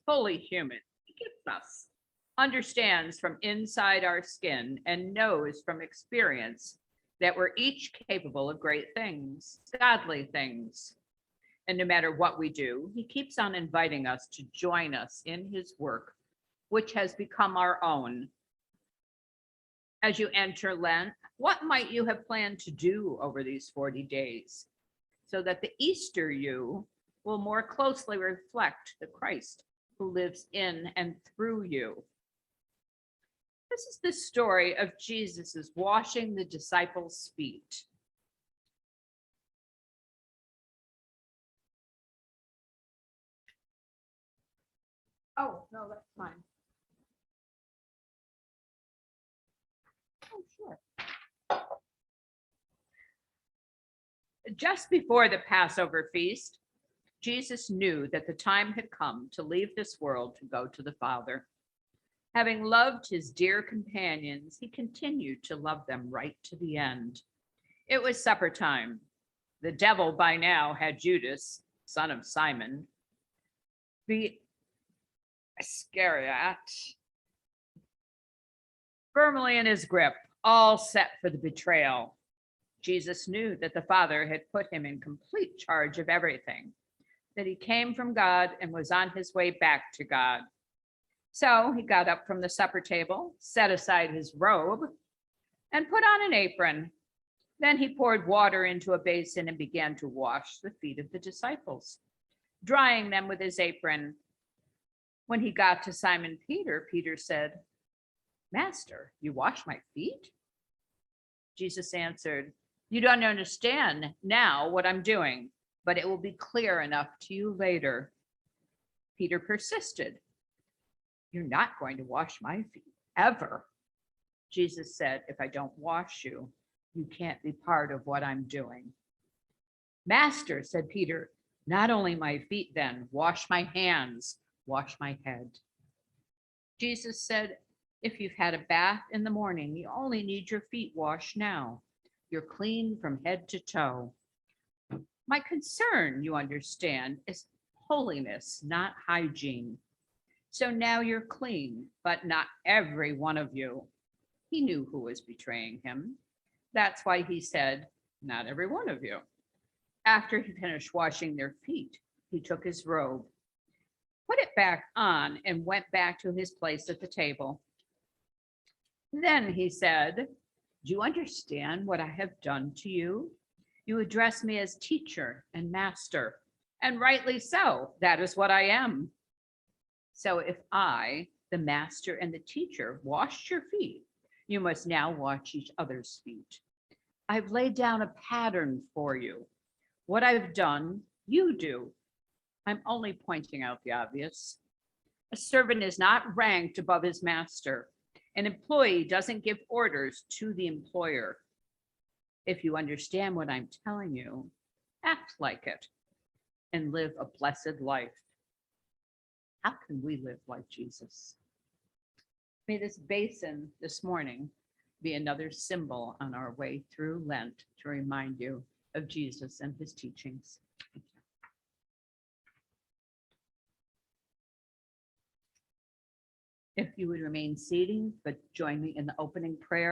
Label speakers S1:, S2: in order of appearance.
S1: fully human. He gets us, understands from inside our skin, and knows from experience that we're each capable of great things, godly things. And no matter what we do, he keeps on inviting us to join us in his work, which has become our own. As you enter Lent, what might you have planned to do over these 40 days so that the Easter you will more closely reflect the Christ who lives in and through you? This is the story of Jesus' washing the disciples' feet. Oh, no, that's fine. Oh, sure. Just before the Passover feast, Jesus knew that the time had come to leave this world to go to the Father. Having loved his dear companions, he continued to love them right to the end. It was supper time. The devil by now had Judas, son of Simon, the Iscariot, firmly in his grip, all set for the betrayal. Jesus knew that the Father had put him in complete charge of everything, that he came from God and was on his way back to God. So he got up from the supper table, set aside his robe, and put on an apron. Then he poured water into a basin and began to wash the feet of the disciples, drying them with his apron. When he got to Simon Peter, Peter said, "Master, you wash my feet?" Jesus answered, "You don't understand now what I'm doing, but it will be clear enough to you later." Peter persisted, "You're not going to wash my feet, ever." Jesus said, "If I don't wash you, you can't be part of what I'm doing." "Master," said Peter, "not only my feet then, wash my hands, wash my head." Jesus said, "If you've had a bath in the morning, you only need your feet washed now. You're clean from head to toe. My concern, you understand, is holiness, not hygiene. So now you're clean, but not every one of you." He knew who was betraying him. That's why he said, "Not every one of you." After he finished washing their feet, he took his robe, put it back on, and went back to his place at the table. Then he said, "Do you understand what I have done to you? You address me as teacher and master, and rightly so. That is what I am. So if I, the master and the teacher, washed your feet, you must now wash each other's feet. I've laid down a pattern for you. What I've done, you do. I'm only pointing out the obvious. A servant is not ranked above his master. An employee doesn't give orders to the employer. If you understand what I'm telling you, act like it and live a blessed life." How can we live like Jesus? May this basin this morning be another symbol on our way through Lent to remind you of Jesus and his teachings. If you would remain seated, but join me in the opening prayer.